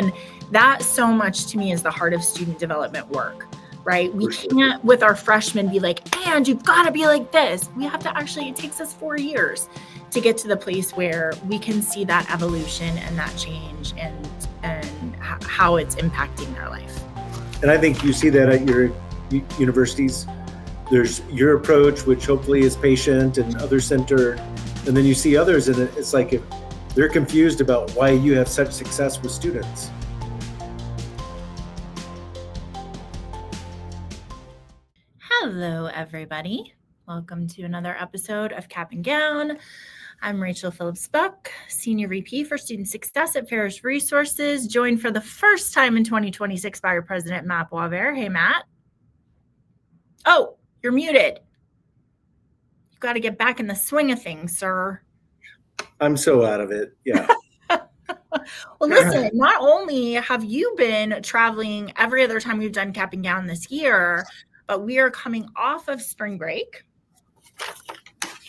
And that so much to me is the heart of student development work, right? We can't with our freshmen be like, and you've got to be like this. We have to actually, it takes us 4 years to get to the place where we can see that evolution and that change and how it's impacting their life. And I think you see that at your universities. There's your approach, which hopefully is patient and other-centered, and then you see others, and it's like if they're confused about why you have such success with students. Hello, everybody. Welcome to another episode of Cap and Gown. I'm Rachel Phillips-Buck, Senior VP for Student Success at Ferris Resources, joined for the first time in 2026 by our President, Matt Boisvert. Hey, Matt. Oh, you're muted. You've got to get back in the swing of things, sir. I'm so out of it. Yeah. Well, listen, not only have you been traveling every other time we've done Cap and Gown this year, but we are coming off of spring break.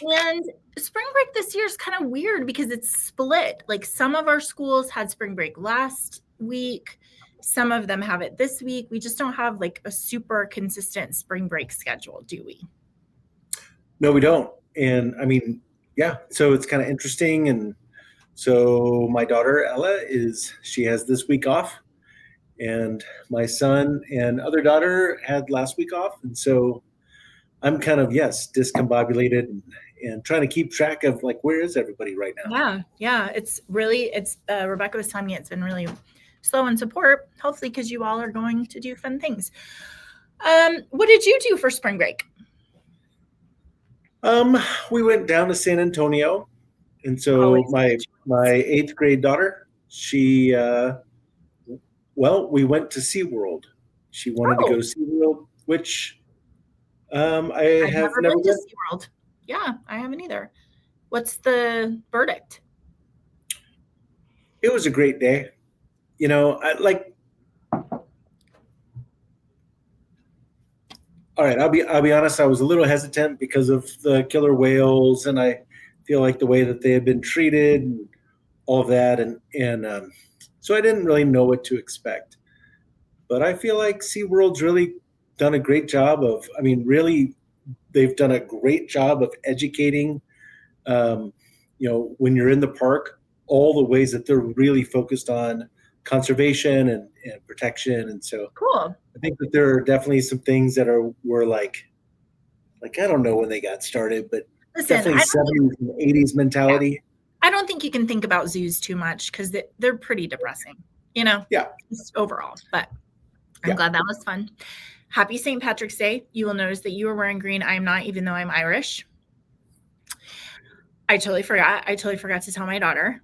And spring break this year is kind of weird because it's split. Like some of our schools had spring break last week. Some of them have it this week. We just don't have like a super consistent spring break schedule, do we? No, we don't. And I mean, yeah, so it's kind of interesting. And so my daughter, Ella, she has this week off. And my son and other daughter had last week off. And so I'm kind of, discombobulated and trying to keep track of like, where is everybody right now? Yeah. It's Rebecca was telling me it's been really slow in support, hopefully because you all are going to do fun things. What did you do for spring break? We went down to San Antonio. And so my 8th grade daughter, she, we went to SeaWorld. She wanted to go to SeaWorld, which I've never been to SeaWorld. Yeah, I haven't either. What's the verdict? It was a great day. You know, all right, I'll be honest, I was a little hesitant because of the killer whales, and I feel like the way that they had been treated and all of that, and so I didn't really know what to expect. But I feel like SeaWorld's really done a great job of, they've done a great job of educating, when you're in the park, all the ways that they're really focused on conservation and protection. And so cool. I think that there are definitely some things that were like, I don't know when they got started, but definitely 70s and 80s mentality. Yeah. I don't think you can think about zoos too much because they're pretty depressing, just overall, but I'm glad that was fun. Happy St. Patrick's Day. You will notice that you are wearing green. I am not, even though I'm Irish. I totally forgot. To tell my daughter.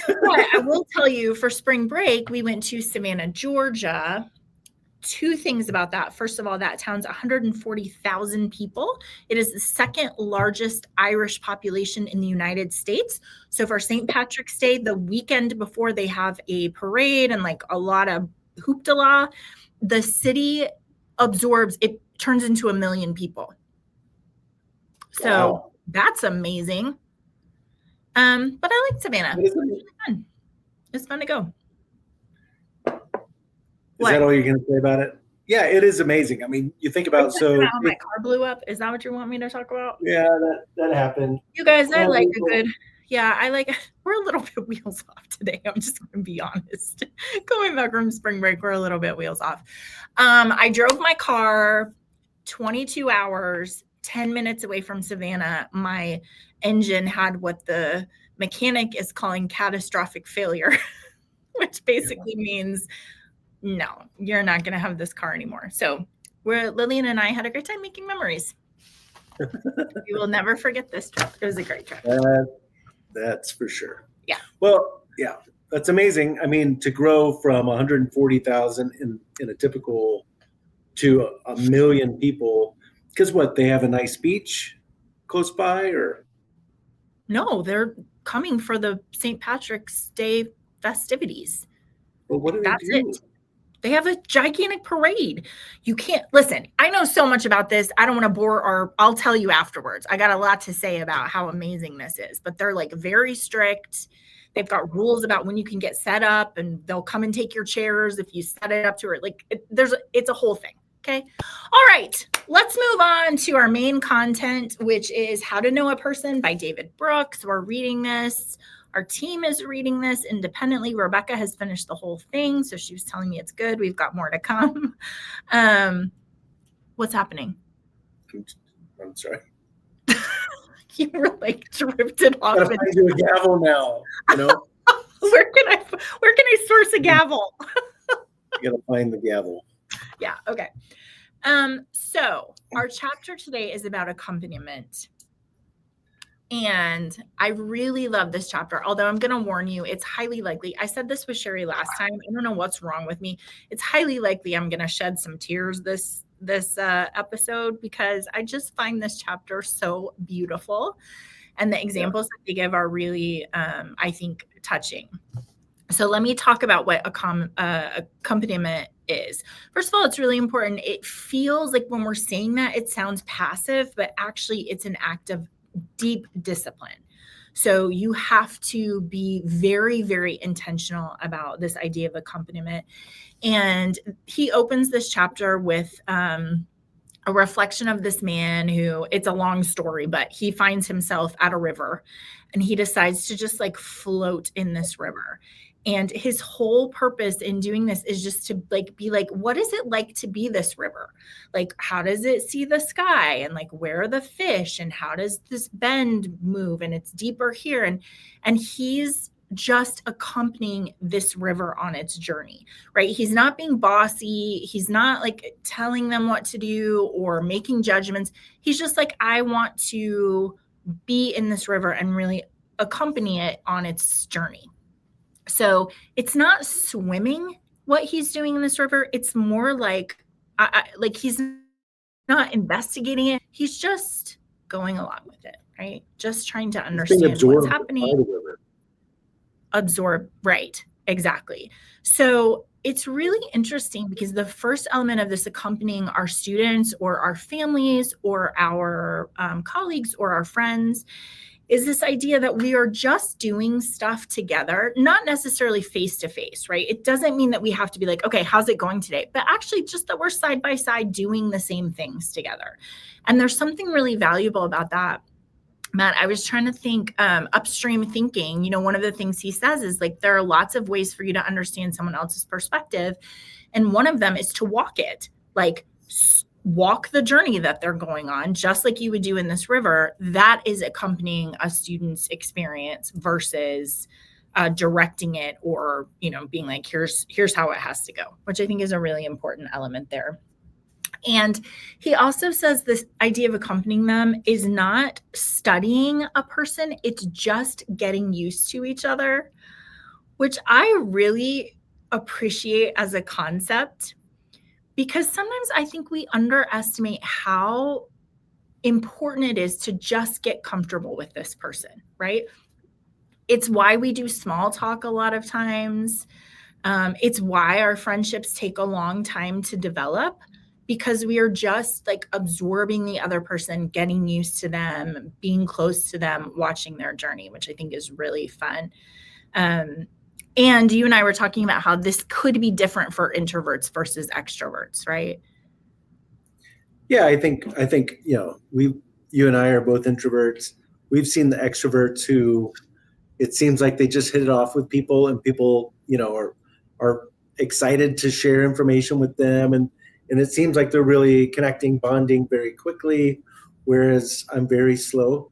But I will tell you, for spring break, we went to Savannah, Georgia. 2 things about that. First of all, that town's 140,000 people. It is the 2nd largest Irish population in the United States. So for St. Patrick's Day, the weekend before, they have a parade and like a lot of hoopla. The city it turns into 1 million people. So That's amazing. But I like Savannah. It's really fun. It's fun to go. Is that all you're going to say about it? Yeah, it is amazing. I mean, you think about how my car blew up. Is that what you want me to talk about? Yeah, that happened. You guys, I like a good. Yeah, we're a little bit wheels off today. I'm just going to be honest. Going back from spring break, we're a little bit wheels off. I drove my car 22 hours, 10 minutes away from Savannah. My engine had what the mechanic is calling catastrophic failure, which basically means, no, you're not going to have this car anymore. So Lillian and I had a great time making memories. We will never forget this trip. It was a great trip. That's for sure. Yeah. Well, yeah, that's amazing. I mean, to grow from 140,000 in a typical to 1 million people, because they have a nice beach close by, or? No, they're coming for the St. Patrick's Day festivities. Well, what do they do? It. They have a gigantic parade. You can't listen. I know so much about this. I don't want to bore, I'll tell you afterwards. I got a lot to say about how amazing this is, but they're like very strict. They've got rules about when you can get set up, and they'll come and take your chairs if you set it up to her. Like it's a whole thing. Okay. All right. Let's move on to our main content, which is How to Know a Person by David Brooks. We're reading this. Our team is reading this independently. Rebecca has finished the whole thing, so she was telling me it's good. We've got more to come. What's happening? I'm sorry. You were like drifted off. I gotta find you a gavel now. You know. Where can I source a gavel? You gotta find the gavel. Yeah. Okay. So our chapter today is about accompaniment. And I really love this chapter, although I'm going to warn you, it's highly likely. I said this with Sherry last time. I don't know what's wrong with me. It's highly likely I'm going to shed some tears this episode, because I just find this chapter so beautiful. And the examples that they give are really, I think, touching. So let me talk about what accompaniment is. First of all, it's really important. It feels like when we're saying that, it sounds passive, but actually it's an act of deep discipline. So you have to be very, very intentional about this idea of accompaniment. And he opens this chapter with a reflection of this man who, it's a long story, but he finds himself at a river and he decides to just like float in this river. And his whole purpose in doing this is just to like be like, what is it like to be this river? Like, how does it see the sky? And like, where are the fish? And how does this bend move? And it's deeper here. And he's just accompanying this river on its journey, right? He's not being bossy. He's not like telling them what to do or making judgments. He's just like, I want to be in this river and really accompany it on its journey. So it's not swimming what he's doing in this river. It's more like he's not investigating it. He's just going along with it, right? Just trying to understand what's happening. Absorb, right? Exactly. So it's really interesting because the first element of this accompanying our students or our families or our colleagues or our friends is this idea that we are just doing stuff together, not necessarily face to face, right? It doesn't mean that we have to be like, okay, how's it going today? But actually just that we're side by side doing the same things together. And there's something really valuable about that. Matt, I was trying to think upstream thinking. You know, one of the things he says is like, there are lots of ways for you to understand someone else's perspective. And one of them is to walk it, like walk the journey that they're going on, just like you would do in this river. That is accompanying a student's experience versus directing it or, you know, being like, here's how it has to go, which I think is a really important element there. And he also says this idea of accompanying them is not studying a person. It's just getting used to each other, which I really appreciate as a concept, because sometimes I think we underestimate how important it is to just get comfortable with this person, right? It's why we do small talk a lot of times. It's why our friendships take a long time to develop, because we are just like absorbing the other person, getting used to them, being close to them, watching their journey, which I think is really fun. And you and I were talking about how this could be different for introverts versus extroverts, right? Yeah, I think you know, you and I are both introverts. We've seen the extroverts who it seems like they just hit it off with people, and people, you know, are excited to share information with them, and it seems like they're really connecting, bonding very quickly, whereas I'm very slow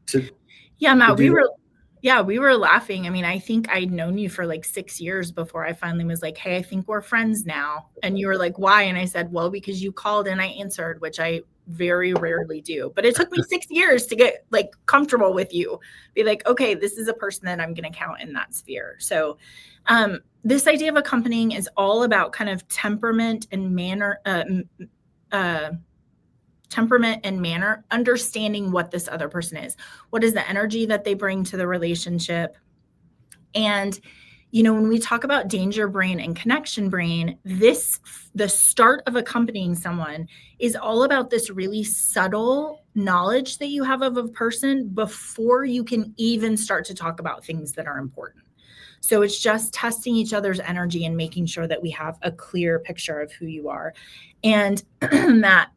to. Yeah, Matt, we were laughing. I mean, I think I'd known you for like 6 years before I finally was like, hey, I think we're friends now. And you were like, why? And I said, well, because you called and I answered, which I very rarely do. But it took me 6 years to get like comfortable with you. Be like, okay, this is a person that I'm going to count in that sphere. So this idea of accompanying is all about kind of temperament and manner, understanding what this other person is. What is the energy that they bring to the relationship? And when we talk about danger brain and connection brain, the start of accompanying someone is all about this really subtle knowledge that you have of a person before you can even start to talk about things that are important. So it's just testing each other's energy and making sure that we have a clear picture of who you are. And Matt,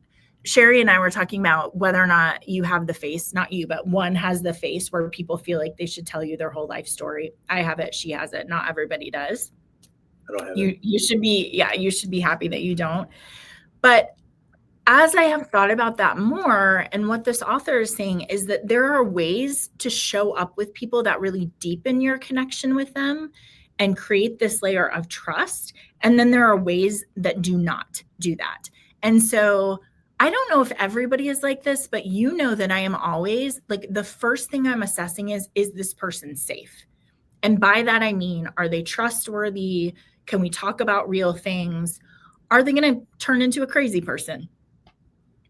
Sherry and I were talking about whether or not you have the face, not you, but one has the face where people feel like they should tell you their whole life story. I have it, she has it. Not everybody does. I don't have it. You should be, yeah, you should be happy that you don't. But as I have thought about that more, and what this author is saying is that there are ways to show up with people that really deepen your connection with them and create this layer of trust. And then there are ways that do not do that. And so I don't know if everybody is like this, but that I am always like, the first thing I'm assessing is this person safe? And by that, I mean, are they trustworthy? Can we talk about real things? Are they going to turn into a crazy person?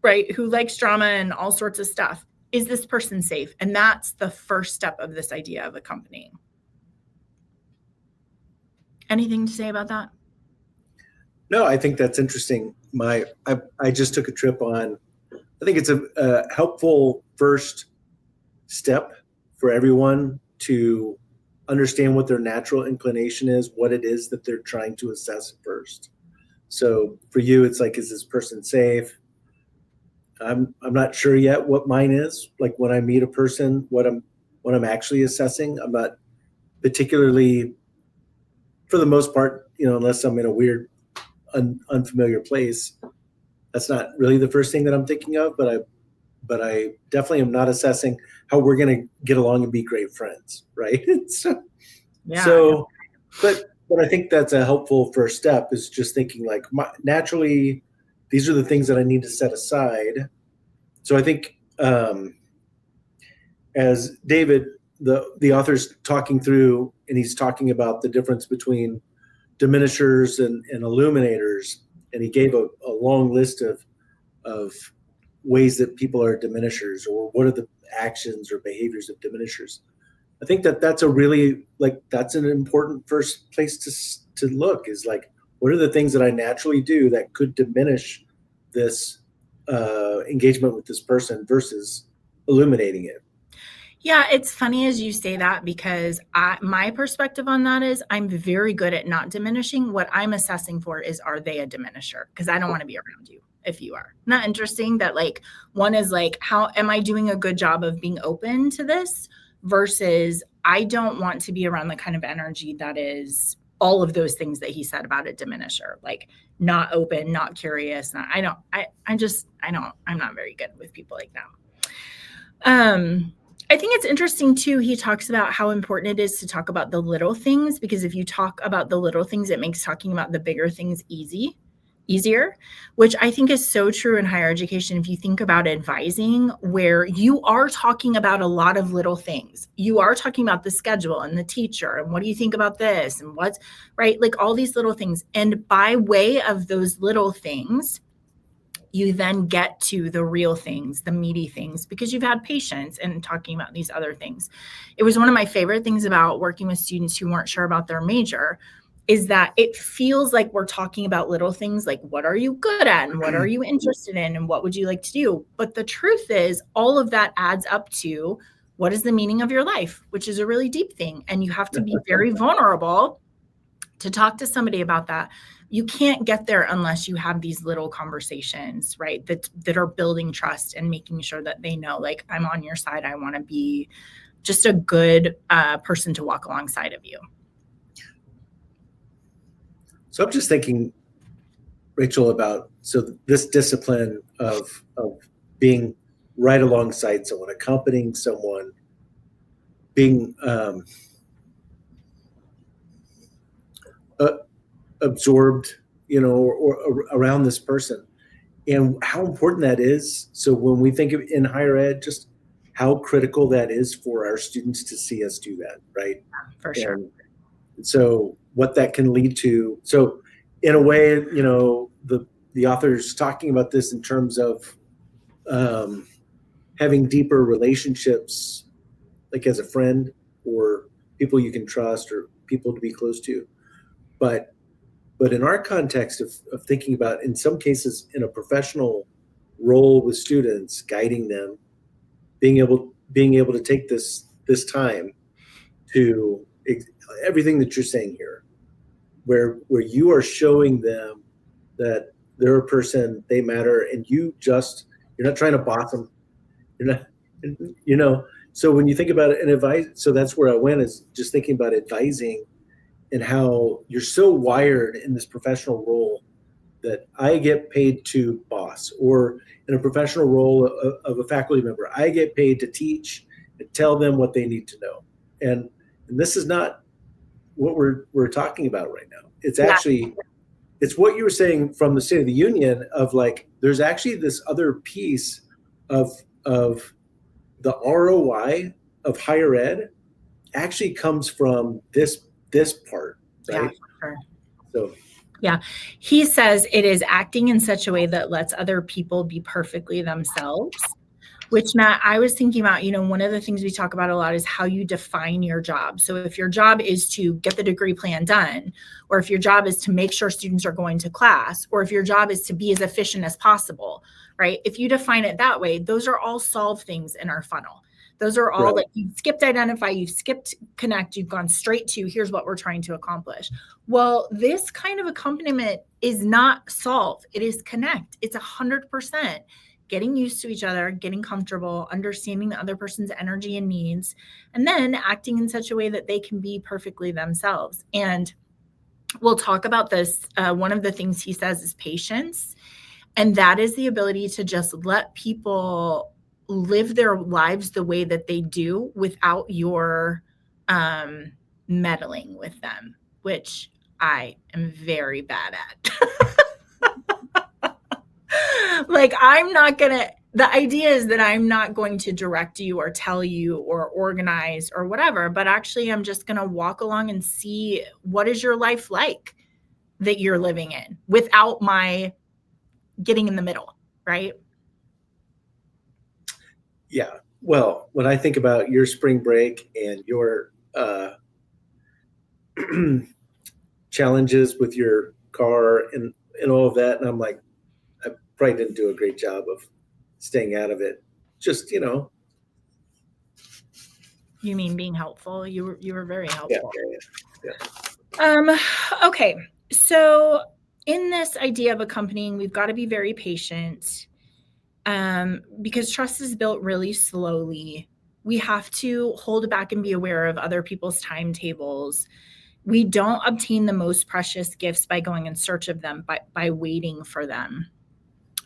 Right? Who likes drama and all sorts of stuff. Is this person safe? And that's the first step of this idea of accompanying. Anything to say about that? No, I think that's interesting. I just took a trip on, I think it's a helpful first step for everyone to understand what their natural inclination is, what it is that they're trying to assess first. So for you, it's like, is this person safe? I'm not sure yet what mine is. Like when I meet a person, what I'm actually assessing. I'm not particularly, for the most part, unless I'm in a weird, unfamiliar place. That's not really the first thing that I'm thinking of. But I definitely am not assessing how we're going to get along and be great friends, right? so, but I think that's a helpful first step, is just thinking like, naturally, these are the things that I need to set aside. So I think as David, the author's talking through, and he's talking about the difference between diminishers and illuminators, and he gave a long list of ways that people are diminishers, or what are the actions or behaviors of diminishers. I think that's a really, like, that's an important first place to look, is like, what are the things that I naturally do that could diminish this engagement with this person versus illuminating it. Yeah, it's funny as you say that, because my perspective on that is I'm very good at not diminishing. What I'm assessing for is, are they a diminisher? Because I don't want to be around you if you are. Not interesting that, like, one is like, how am I doing a good job of being open to this, versus I don't want to be around the kind of energy that is all of those things that he said about a diminisher, like not open, not curious. I'm not very good with people like that. I think it's interesting too. He talks about how important it is to talk about the little things, because if you talk about the little things, it makes talking about the bigger things easier, which I think is so true in higher education. If you think about advising, where you are talking about a lot of little things, you are talking about the schedule and the teacher, and what do you think about this, and what's right, like all these little things. And by way of those little things, you then get to the real things, the meaty things, because you've had patience and talking about these other things. It was one of my favorite things about working with students who weren't sure about their major, is that it feels like we're talking about little things like, what are you good at, and what are you interested in, and what would you like to do? But the truth is, all of that adds up to, what is the meaning of your life, which is a really deep thing. And you have to be very vulnerable to talk to somebody about that. You can't get there unless you have these little conversations, right? That are building trust and making sure that they know, like, I'm on your side. I want to be just a good person to walk alongside of you. So I'm just thinking, Rachel, about this discipline of being right alongside someone, accompanying someone, being absorbed, or around this person, and how important that is. So when we think of in higher ed, just how critical that is for our students to see us do that, right? For sure. And so what that can lead to. So in a way, the author's talking about this in terms of having deeper relationships, like as a friend, or people you can trust, or people to be close to. But in our context of thinking about, in some cases, in a professional role with students, guiding them, being able to take this time to everything that you're saying here, where you are showing them that they're a person, they matter, and you're not trying to boss them. You're not, So when you think about it and advise, so that's where I went, is just thinking about advising and how you're so wired in this professional role that I get paid to boss, or in a professional role of a faculty member, I get paid to teach and tell them what they need to know. And this is not what we're talking about right now. It's actually, it's what you were saying from the State of the Union, of like, there's actually this other piece of the ROI of higher ed actually comes from this part, right? Yeah, for sure. So yeah, he says it is acting in such a way that lets other people be perfectly themselves. Which, Matt, I was thinking about, one of the things we talk about a lot is how you define your job. So if your job is to get the degree plan done, or if your job is to make sure students are going to class, or if your job is to be as efficient as possible, right? If you define it that way, those are all solve things in our funnel. Those are all like, you've skipped identify, you've skipped connect, you've gone straight to here's what we're trying to accomplish. Well, this kind of accompaniment is not solve, it is connect. It's 100%. Getting used to each other, getting comfortable, understanding the other person's energy and needs, and then acting in such a way that they can be perfectly themselves. And we'll talk about this. One of the things he says is patience. And that is the ability to just let people live their lives the way that they do without your meddling with them, which I am very bad at. Like, the idea is that I'm not going to direct you or tell you or organize or whatever, but actually I'm just going to walk along and see what is your life like that you're living in without my getting in the middle, right? Yeah. Well, when I think about your spring break and your challenges with your car and all of that, and I'm like, I probably didn't do a great job of staying out of it. Just, You mean being helpful? You were very helpful. Yeah. Okay. So in this idea of accompanying, we've got to be very patient. Because trust is built really slowly. We have to hold back and be aware of other people's timetables. We don't obtain the most precious gifts by going in search of them, by waiting for them.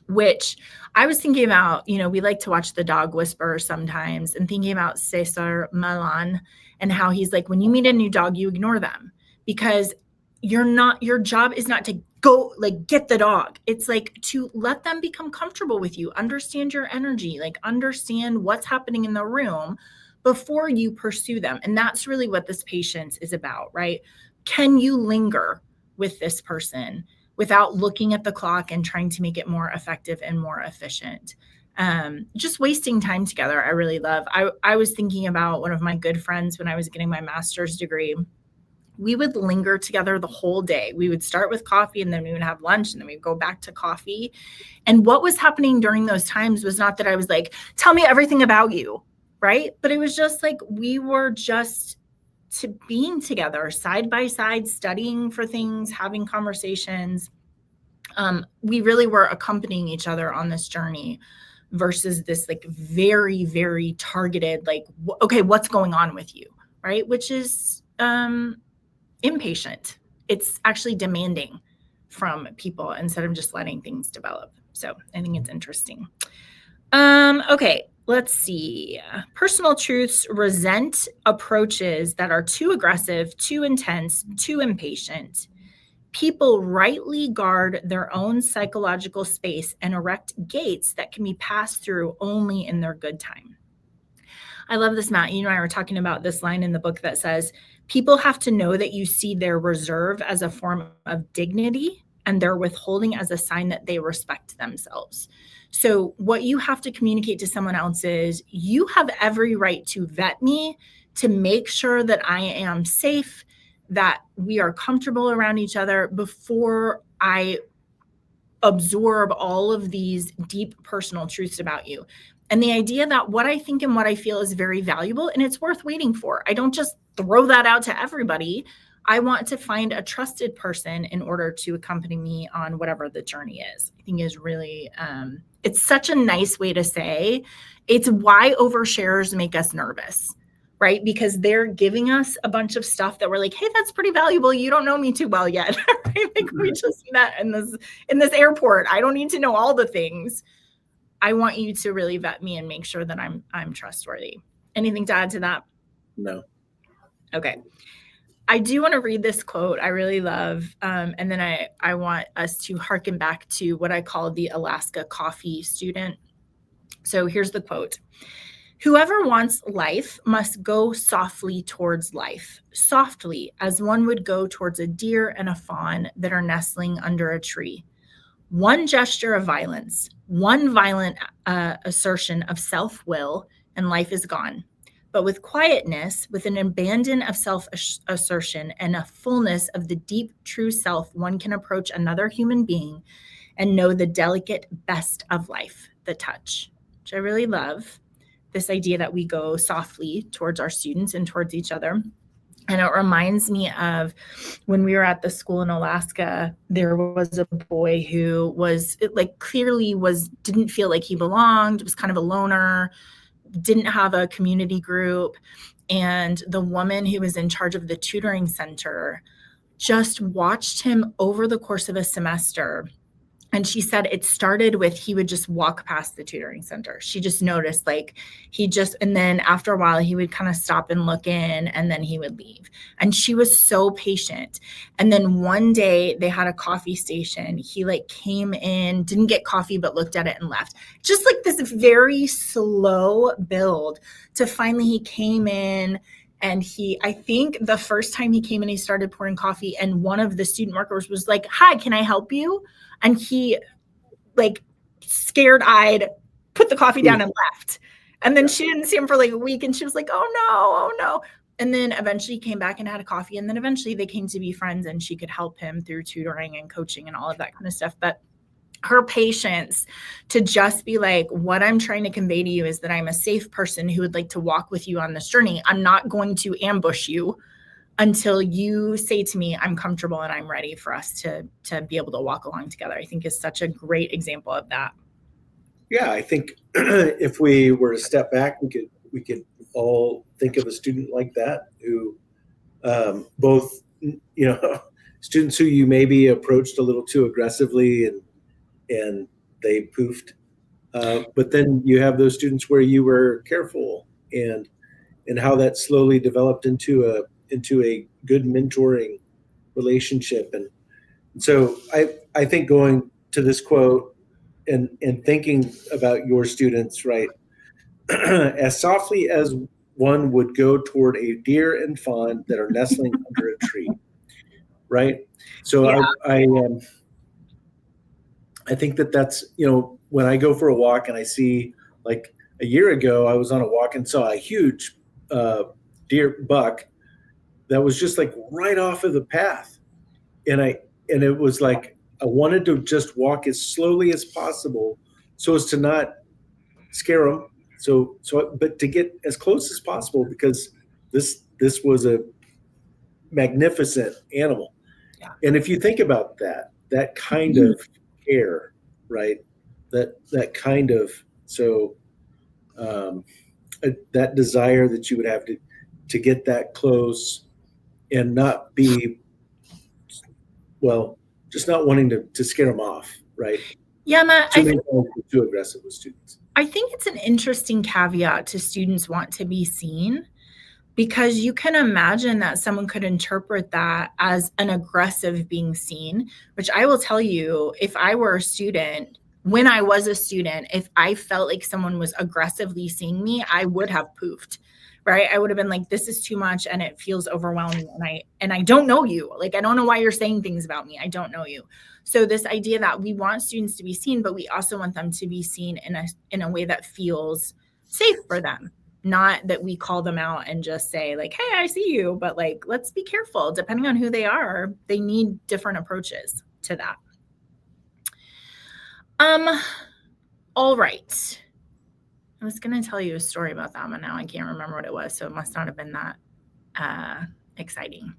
Which I was thinking about, we like to watch The Dog Whisperer sometimes, and thinking about Cesar Millan and how he's like, when you meet a new dog, you ignore them, because your job is not to go like get the dog. It's like to let them become comfortable with you, understand your energy, like understand what's happening in the room before you pursue them. And that's really what this patience is about, right? Can you linger with this person without looking at the clock and trying to make it more effective and more efficient? Just wasting time together, I really love. I was thinking about one of my good friends when I was getting my master's degree. We would linger together the whole day. We would start with coffee, and then we would have lunch, and then we'd go back to coffee. And what was happening during those times was not that I was like, tell me everything about you, right? But it was just like, we were just being together side by side, studying for things, having conversations. We really were accompanying each other on this journey versus this like very, very targeted, like, okay, what's going on with you, right? Which is impatient. It's actually demanding from people instead of just letting things develop. So I think it's interesting. Okay, let's see. Personal truths resent approaches that are too aggressive, too intense, too impatient. People rightly guard their own psychological space and erect gates that can be passed through only in their good time. I love this, Matt. You and I were talking about this line in the book that says, people have to know that you see their reserve as a form of dignity and their withholding as a sign that they respect themselves. So what you have to communicate to someone else is, you have every right to vet me, to make sure that I am safe, that we are comfortable around each other before I absorb all of these deep personal truths about you. And the idea that what I think and what I feel is very valuable and it's worth waiting for. I don't just throw that out to everybody. I want to find a trusted person in order to accompany me on whatever the journey is. I think is really, it's such a nice way to say it's why oversharers make us nervous, right? Because they're giving us a bunch of stuff that we're like, hey, that's pretty valuable. You don't know me too well yet. Right? Like we just met in this airport. I don't need to know all the things. I want you to really vet me and make sure that I'm trustworthy. Anything to add to that? No. Okay. I do want to read this quote I really love. And then I want us to harken back to what I call the Alaska coffee student. So here's the quote. Whoever wants life must go softly towards life, softly as one would go towards a deer and a fawn that are nestling under a tree. One gesture of violence, one violent assertion of self-will, and life is gone. But with quietness, with an abandon of self-assertion and a fullness of the deep, true self, one can approach another human being and know the delicate best of life, the touch, which I really love. This idea that we go softly towards our students and towards each other. And it reminds me of when we were at the school in Alaska, there was a boy who was like clearly didn't feel like he belonged, was kind of a loner, didn't have a community group. And the woman who was in charge of the tutoring center just watched him over the course of a semester. And she said it started with he would just walk past the tutoring center. She just noticed and then after a while he would kind of stop and look in and then he would leave. And she was so patient. And then one day they had a coffee station. He came in, didn't get coffee, but looked at it and left. Just like this very slow build to finally he came in. And I think the first time he came in, he started pouring coffee and one of the student workers was like, hi, can I help you? And he scared-eyed, put the coffee down and left. And then she didn't see him for a week and she was like, oh no. And then eventually he came back and had a coffee. And then eventually they came to be friends and she could help him through tutoring and coaching and all of that kind of stuff. But her patience to just be like, what I'm trying to convey to you is that I'm a safe person who would like to walk with you on this journey. I'm not going to ambush you until you say to me, I'm comfortable and I'm ready for us to be able to walk along together. I think is such a great example of that. Yeah, I think if we were to step back, we could all think of a student like that who both, students who you maybe approached a little too aggressively and they poofed. But then you have those students where you were careful and how that slowly developed into a good mentoring relationship. And so I think going to this quote and thinking about your students, right, as softly as one would go toward a deer and fawn that are nestling under a tree, right? So yeah. I think that's, when I go for a walk and I see, like a year ago, I was on a walk and saw a huge deer buck that was just right off of the path. And it was I wanted to just walk as slowly as possible so as to not scare them. But to get as close as possible because this was a magnificent animal. Yeah. And if you think about that kind of care, right? That kind of, that desire that you would have to get that close and not be, just not wanting to scare them off, right? Yeah, Matt, I think too aggressive with students. I think it's an interesting caveat to students want to be seen because you can imagine that someone could interpret that as an aggressive being seen, which I will tell you, if I were a student, when I was a student, if I felt like someone was aggressively seeing me, I would have poofed. Right? I would have been like, this is too much and it feels overwhelming. And I don't know you. I don't know why you're saying things about me. I don't know you. So this idea that we want students to be seen, but we also want them to be seen in a way that feels safe for them, not that we call them out and just say like, hey, I see you, but like, let's be careful. Depending on who they are, they need different approaches to that. All right. I was going to tell you a story about that, but now I can't remember what it was. So it must not have been that exciting.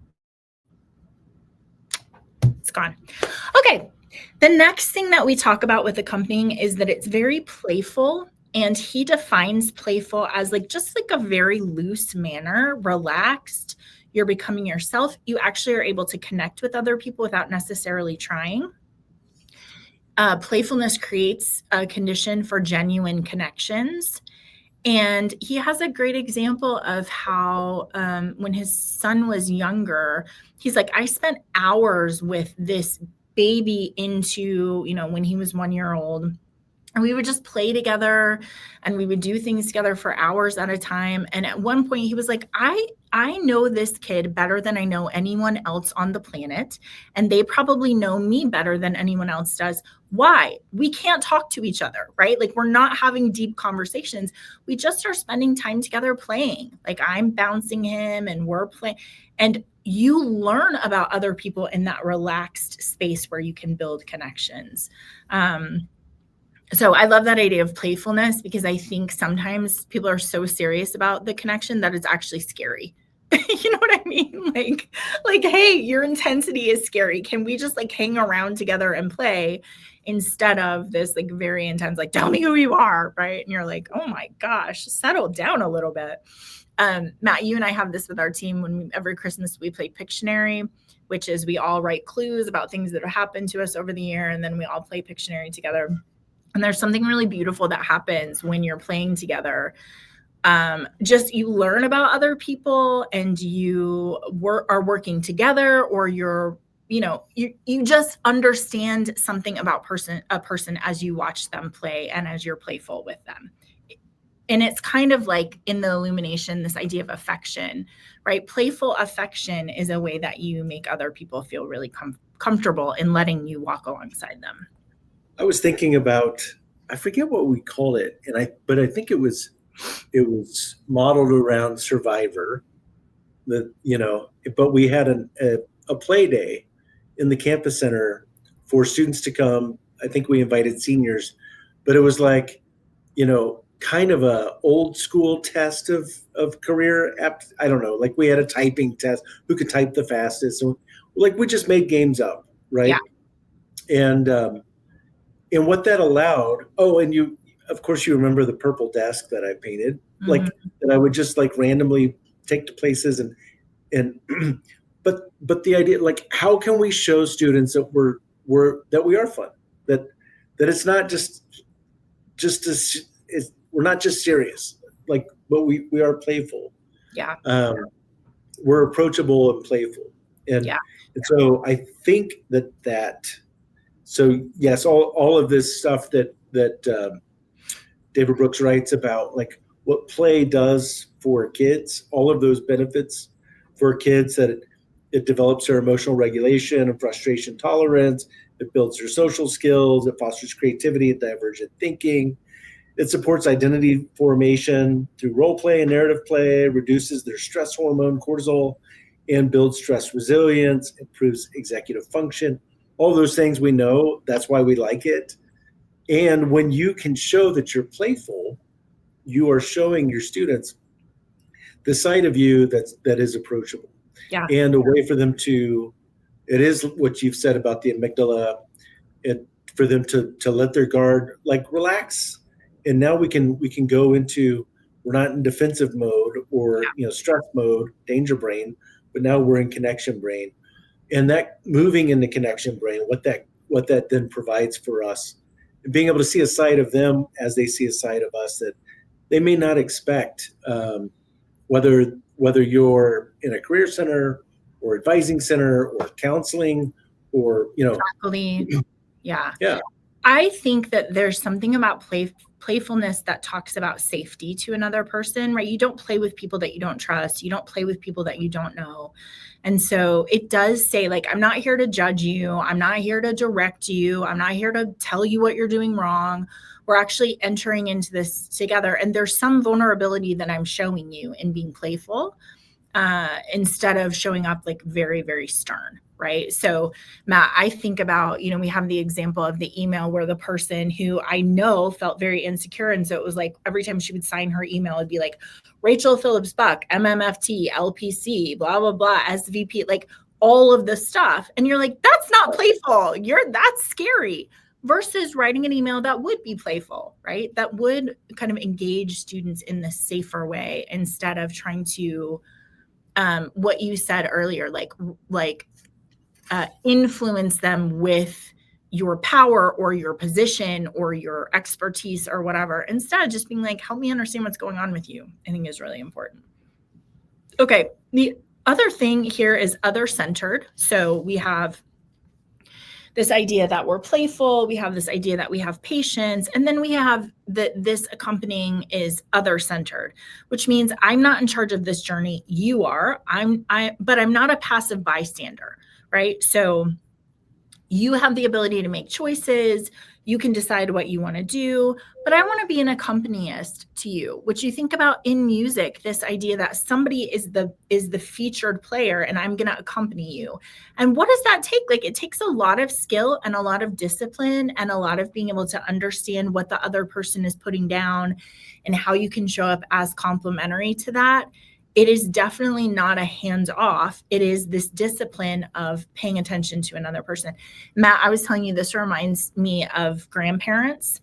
It's gone. Okay. The next thing that we talk about with accompanying is that it's very playful, and he defines playful as like just like a very loose manner, relaxed. You're becoming yourself. You actually are able to connect with other people without necessarily trying. Playfulness creates a condition for genuine connections. And he has a great example of how when his son was younger, he's like, I spent hours with this baby into, when he was 1 year old. And we would just play together and we would do things together for hours at a time. And at one point he was like, I know this kid better than I know anyone else on the planet. And they probably know me better than anyone else does. Why? We can't talk to each other, right? Like we're not having deep conversations. We just are spending time together playing. Like I'm bouncing him and we're playing. And you learn about other people in that relaxed space where you can build connections. So I love that idea of playfulness, because I think sometimes people are so serious about the connection that it's actually scary. You know what I mean? Like, hey, your intensity is scary. Can we just like hang around together and play instead of this like very intense, like, tell me who you are, right? And you're like, oh my gosh, settle down a little bit. Matt, you and I have this with our team every Christmas we play Pictionary, which is we all write clues about things that have happened to us over the year, and then we all play Pictionary together. And there's something really beautiful that happens when you're playing together. Just you learn about other people, and you are working together, or you just understand something about a person as you watch them play and as you're playful with them. And it's kind of like in the Illumination, this idea of affection, right? Playful affection is a way that you make other people feel really comfortable in letting you walk alongside them. I was thinking about, I forget what we called it, but I think it was modeled around Survivor. But we had a play day in the campus center for students to come. I think we invited seniors, but it was like, kind of a old school test of career I don't know, like we had a typing test, who could type the fastest. So like we just made games up, right? Yeah. And what that allowed, and of course you remember the purple desk that I painted, mm-hmm. like that I would just like randomly take to places and but the idea, like, how can we show students that we are fun, that it's not just we're not just serious, like, but we are playful. Yeah. We're approachable and playful. And so I think that so yes, all of this stuff that David Brooks writes about, like what play does for kids, all of those benefits for kids, that it develops their emotional regulation and frustration tolerance, it builds their social skills, it fosters creativity and divergent thinking, it supports identity formation through role play and narrative play, reduces their stress hormone cortisol, and builds stress resilience, improves executive function. All those things we know, that's why we like it. And when you can show that you're playful, you are showing your students the side of you that is approachable. Yeah. And a way for them to, it is what you've said about the amygdala, and for them to let their guard like relax. And now we can go into, we're not in defensive mode or stress mode, danger brain, but now we're in connection brain. And that moving into connection brain, what that then provides for us, being able to see a side of them as they see a side of us that they may not expect, whether you're in a career center or advising center or counseling or faculty. Yeah. Yeah. I think that there's something about playfulness that talks about safety to another person, right? You don't play with people that you don't trust. You don't play with people that you don't know. And so it does say, like, I'm not here to judge you. I'm not here to direct you. I'm not here to tell you what you're doing wrong. We're actually entering into this together. And there's some vulnerability that I'm showing you in being playful, instead of showing up like very, very stern. Right. So, Matt, I think about, we have the example of the email where the person who I know felt very insecure. And so it was like every time she would sign her email, it'd be like Rachel Phillips Buck, MMFT, LPC, blah, blah, blah, SVP, like all of this stuff. And you're like, that's not playful. That's scary. Versus writing an email that would be playful, right? That would kind of engage students in this safer way instead of trying to, what you said earlier, influence them with your power or your position or your expertise or whatever, instead of just being like, help me understand what's going on with you, I think is really important. Okay. The other thing here is other-centered. So we have this idea that we're playful, we have this idea that we have patience, and then we have that this accompanying is other-centered, which means I'm not in charge of this journey, you are. But I'm not a passive bystander, right? So you have the ability to make choices. You can decide what you want to do, but I want to be an accompanist to you, which you think about in music, this idea that somebody is the featured player and I'm going to accompany you. And what does that take? Like, it takes a lot of skill and a lot of discipline and a lot of being able to understand what the other person is putting down and how you can show up as complementary to that. It is definitely not a hands off. It is this discipline of paying attention to another person. Matt, I was telling you, this reminds me of grandparents.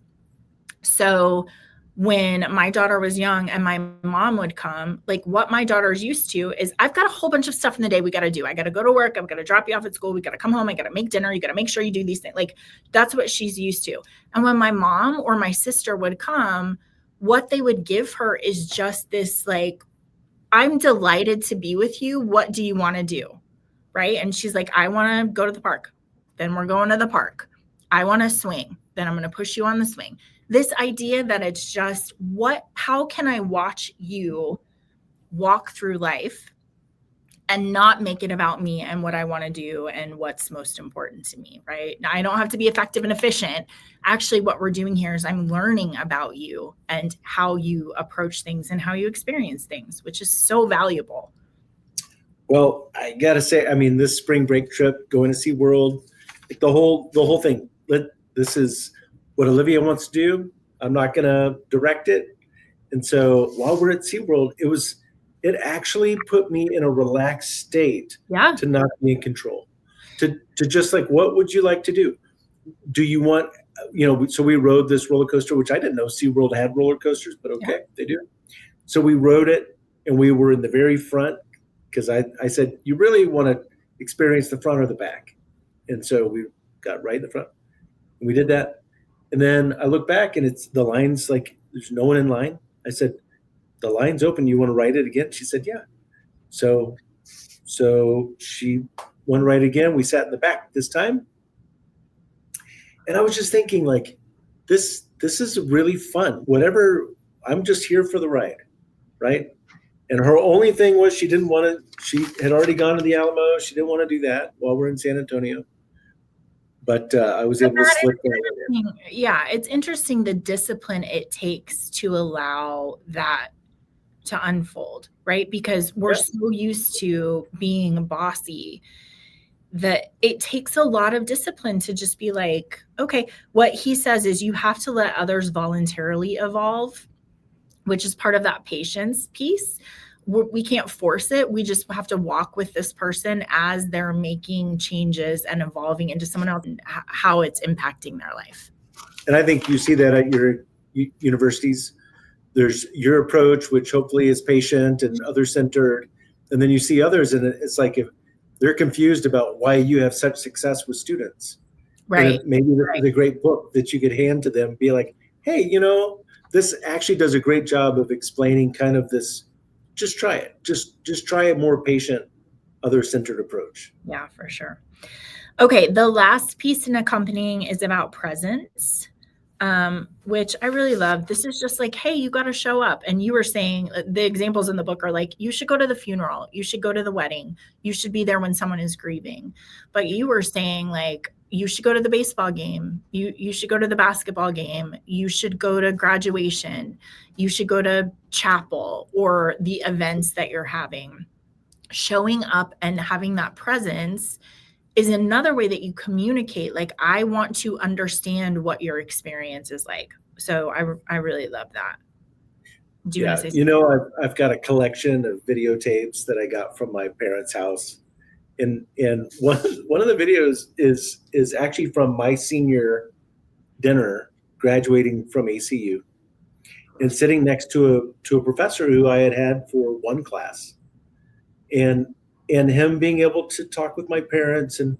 So when my daughter was young and my mom would come, like what my daughter's used to is I've got a whole bunch of stuff in the day we got to do. I got to go to work. I've got to drop you off at school. We got to come home. I got to make dinner. You got to make sure you do these things. Like that's what she's used to. And when my mom or my sister would come, what they would give her is just this, like, I'm delighted to be with you. What do you want to do? Right. And she's like, I want to go to the park. Then we're going to the park. I want to swing. Then I'm going to push you on the swing. This idea that it's just how can I watch you walk through life and not make it about me and what I want to do and what's most important to me, right? Now, I don't have to be effective and efficient. Actually, what we're doing here is I'm learning about you and how you approach things and how you experience things, which is so valuable. Well, I gotta say, I mean, this spring break trip, going to SeaWorld, like the whole thing. This is what Olivia wants to do. I'm not gonna direct it. And so while we're at SeaWorld, it actually put me in a relaxed state to not be in control. To just like, what would you like to do? Do you want, so we rode this roller coaster, which I didn't know SeaWorld had roller coasters, but okay, they do. So we rode it and we were in the very front because I said, you really want to experience the front or the back. And so we got right in the front. And we did that. And then I look back and it's the line's like, there's no one in line. I said, the line's open. You want to write it again? She said, yeah. So she went right again. We sat in the back this time. And I was just thinking, like, this is really fun. Whatever, I'm just here for the ride, right? And her only thing was she had already gone to the Alamo. She didn't want to do that while we're in San Antonio. But I was able to slip that. Yeah, it's interesting the discipline it takes to allow that to unfold, right? Because we're so used to being bossy that it takes a lot of discipline to just be like, okay, what he says is you have to let others voluntarily evolve, which is part of that patience piece. We can't force it. We just have to walk with this person as they're making changes and evolving into someone else and how it's impacting their life. And I think you see that at your universities. There's your approach, which hopefully is patient and other-centered. And then you see others, and it's like if they're confused about why you have such success with students. Right. Maybe this is a great book that you could hand to them, be like, hey, this actually does a great job of explaining kind of this, just try it. Just try a more patient, other-centered approach. Yeah, for sure. Okay, the last piece in accompanying is about presence, which I really love. This is just like, hey, you got to show up. And you were saying the examples in the book are like, you should go to the funeral, you should go to the wedding, you should be there when someone is grieving. But you were saying like, you should go to the baseball game, you should go to the basketball game, you should go to graduation, you should go to chapel or the events that you're having. Showing up and having that presence is another way that you communicate. Like, I want to understand what your experience is like. So I really love that. Do you want Yeah, to say you something? know, I've got a collection of videotapes that I got from my parents' house, and one of the videos is actually from my senior dinner, graduating from ACU, and sitting next to a professor who I had for one class, and him being able to talk with my parents and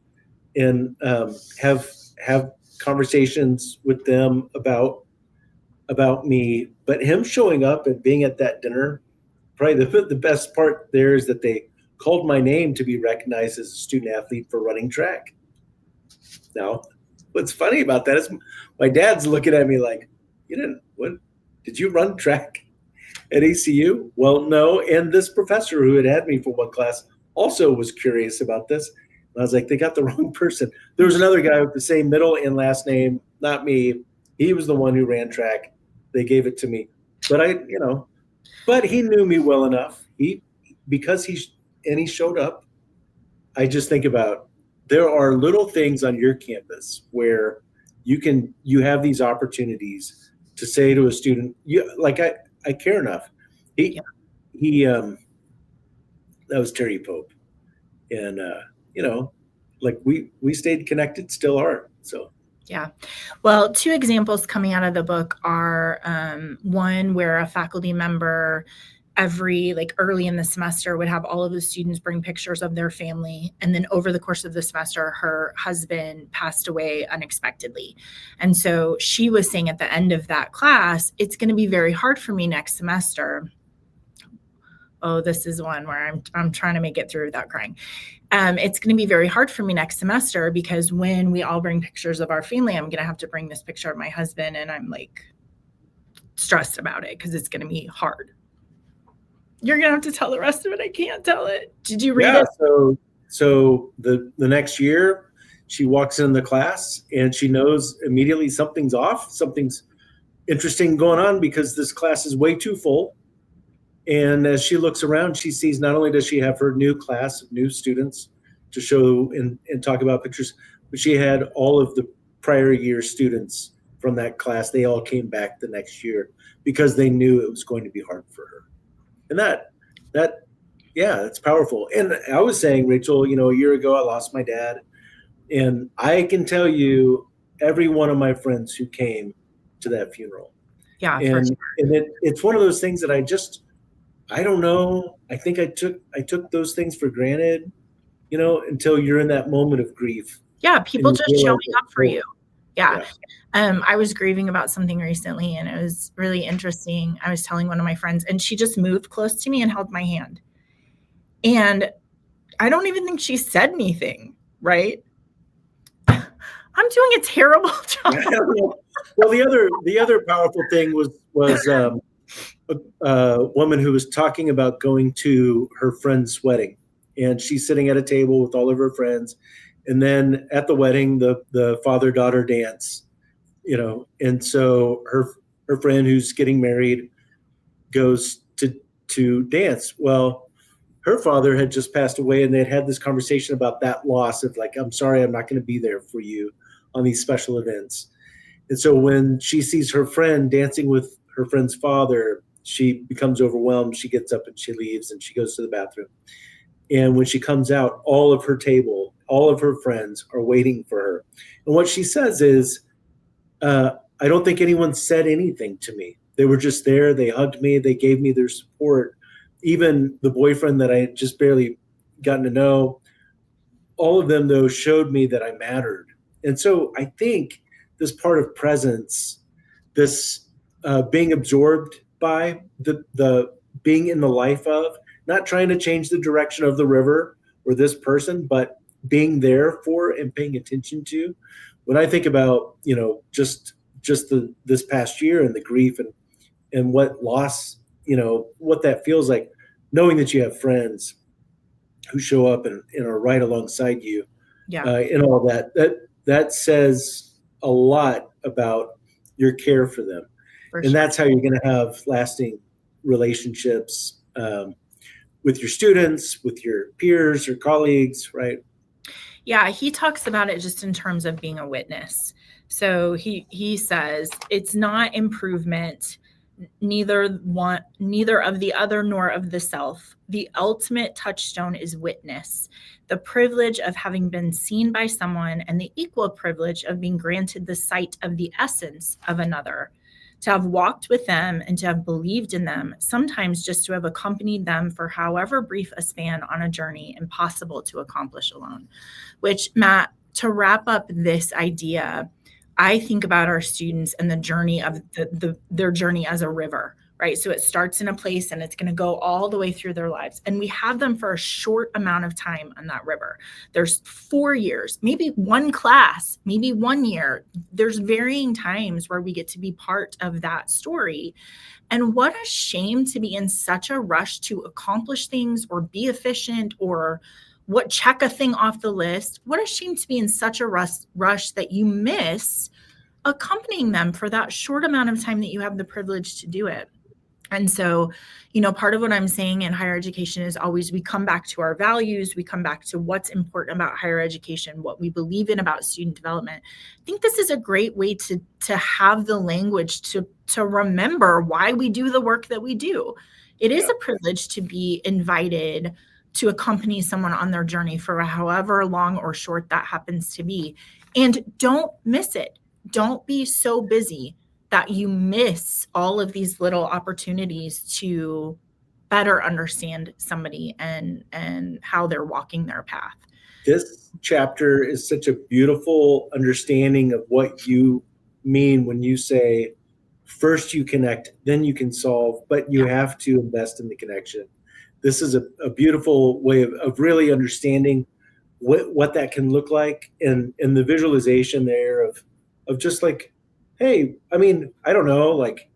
have conversations with them about me, but him showing up and being at that dinner, probably the best part there is that they called my name to be recognized as a student athlete for running track. Now, what's funny about that is my dad's looking at me like, you didn't, what, did you run track at ACU? Well, no. And this professor who had me for one class also was curious about this. And I was like, they got the wrong person. There was another guy with the same middle and last name, not me. He was the one who ran track. They gave it to me. But but he knew me well enough. Because he showed up. I just think about, there are little things on your campus where you have these opportunities to say to a student, I care enough. Yeah. He that was Terry Pope, and like we stayed connected, still are. So Yeah. Well, two examples coming out of the book are one where a faculty member every like early in the semester would have all of the students bring pictures of their family, and then over the course of the semester her husband passed away unexpectedly. And so she was saying at the end of that class, it's going to be very hard for me next semester. Oh, this is one where I'm trying to make it through without crying. It's going to be very hard for me next semester because when we all bring pictures of our family, I'm going to have to bring this picture of my husband, and I'm like stressed about it because it's going to be hard. You're going to have to tell the rest of it. I can't tell it. Did you read yeah, it? so the next year she walks in the class and she knows immediately something's off, something's interesting going on, because this class is way too full. And as she looks around, she sees not only does she have her new class of new students to show and talk about pictures, but she had all of the prior year students from that class. They all came back the next year because they knew it was going to be hard for her. And that yeah, it's powerful. And I was saying, Rachel, a year ago I lost my dad, and I can tell you every one of my friends who came to that funeral. Yeah, for And sure. it's one of those things that I don't know. I think I took those things for granted, until you're in that moment of grief Yeah, and people you just showing realize that, up for oh, you. Yeah. yeah, I was grieving about something recently and it was really interesting. I was telling one of my friends and she just moved close to me and held my hand. And I don't even think she said anything, right? I'm doing a terrible yeah. I job. don't know. Well, the other powerful thing was a woman who was talking about going to her friend's wedding, and she's sitting at a table with all of her friends, and then at the wedding, the father daughter dance, and so her friend who's getting married goes to dance. Well, her father had just passed away, and they'd had this conversation about that loss of like, I'm sorry, I'm not going to be there for you on these special events. And so when she sees her friend dancing with her friend's father, she becomes overwhelmed. She gets up and she leaves and she goes to the bathroom. And when she comes out, all of her table, all of her friends are waiting for her. And what she says is, I don't think anyone said anything to me. They were just there. They hugged me. They gave me their support. Even the boyfriend that I had just barely gotten to know, all of them, though, showed me that I mattered. And so I think this part of presence, this being absorbed by the being in the life of, not trying to change the direction of the river or this person, but being there for and paying attention to. When I think about, just just this past year and the grief and what loss, what that feels like, knowing that you have friends who show up and are right alongside you, Yeah, and all that says a lot about your care for them, for and sure. that's how you're going to have lasting relationships, with your students, with your peers or colleagues, right? Yeah, he talks about it just in terms of being a witness. So he says it's not improvement, neither of the other nor of the self. The ultimate touchstone is witness, the privilege of having been seen by someone, and the equal privilege of being granted the sight of the essence of another. To have walked with them and to have believed in them, sometimes just to have accompanied them for however brief a span on a journey impossible to accomplish alone. Which, Matt, to wrap up this idea, I think about our students and the journey of their journey as a river, right? So it starts in a place and it's going to go all the way through their lives. And we have them for a short amount of time on that river. There's 4 years, maybe one class, maybe 1 year. There's varying times where we get to be part of that story. And what a shame to be in such a rush to accomplish things or be efficient or check a thing off the list. What a shame to be in such a rush that you miss accompanying them for that short amount of time that you have the privilege to do it. And so, part of what I'm saying in higher education is always we come back to our values, we come back to what's important about higher education, what we believe in about student development. I think this is a great way to have the language to remember why we do the work that we do. It is a privilege to be invited to accompany someone on their journey for however long or short that happens to be. And don't miss it. Don't be so busy that you miss all of these little opportunities to better understand somebody and how they're walking their path. This chapter is such a beautiful understanding of what you mean when you say, first you connect, then you can solve, but you have to invest in the connection. This is a beautiful way of really understanding what that can look like, and the visualization there of just like, hey, I mean, I don't know, like,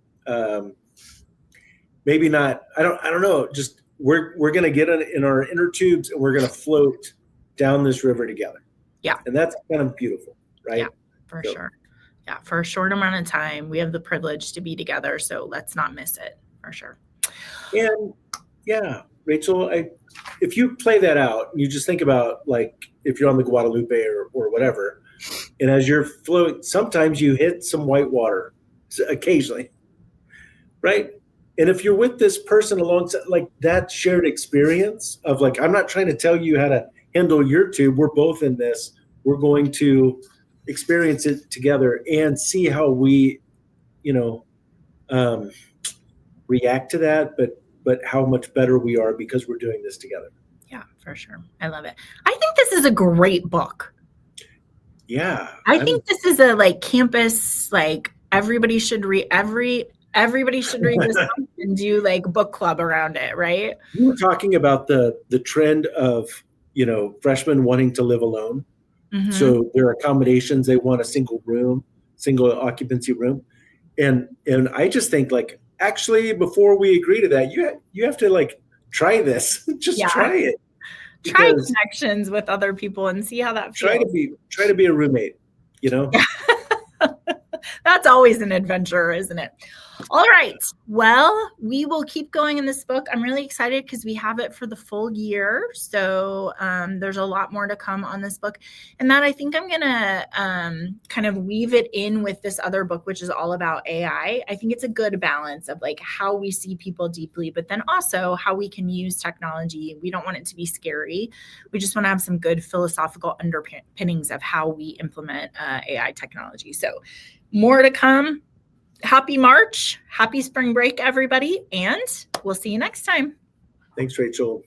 maybe not, I don't know, just we're gonna get in our inner tubes and we're gonna float down this river together. Yeah. And that's kind of beautiful, right? Yeah, for sure. Yeah, for a short amount of time, we have the privilege to be together, so let's not miss it, for sure. And yeah, Rachel, if you play that out, you just think about, like, if you're on the Guadalupe or whatever, and as you're floating, sometimes you hit some white water, occasionally, right? And if you're with this person alongside, like, that shared experience of, like, I'm not trying to tell you how to handle your tube. We're both in this. We're going to experience it together and see how we, react to that, but how much better we are because we're doing this together. Yeah, for sure. I love it. I think this is a great book. Yeah. I think this is a campus, everybody should read everybody should read this and do book club around it, right? We were talking about the trend of, freshmen wanting to live alone. Mm-hmm. So their accommodations, they want a single occupancy room. And I just think, actually, before we agree to that, you have to try this. Just try it. Try connections with other people and see how that feels. Try to be a roommate, Yeah. That's always an adventure, isn't it? All right. Well, we will keep going in this book. I'm really excited because we have it for the full year. So there's a lot more to come on this book. And Matt, I think I'm going to kind of weave it in with this other book, which is all about AI. I think it's a good balance of how we see people deeply, but then also how we can use technology. We don't want it to be scary. We just want to have some good philosophical underpinnings of how we implement AI technology. So more to come. Happy March, happy spring break, everybody, and we'll see you next time. Thanks, Rachel.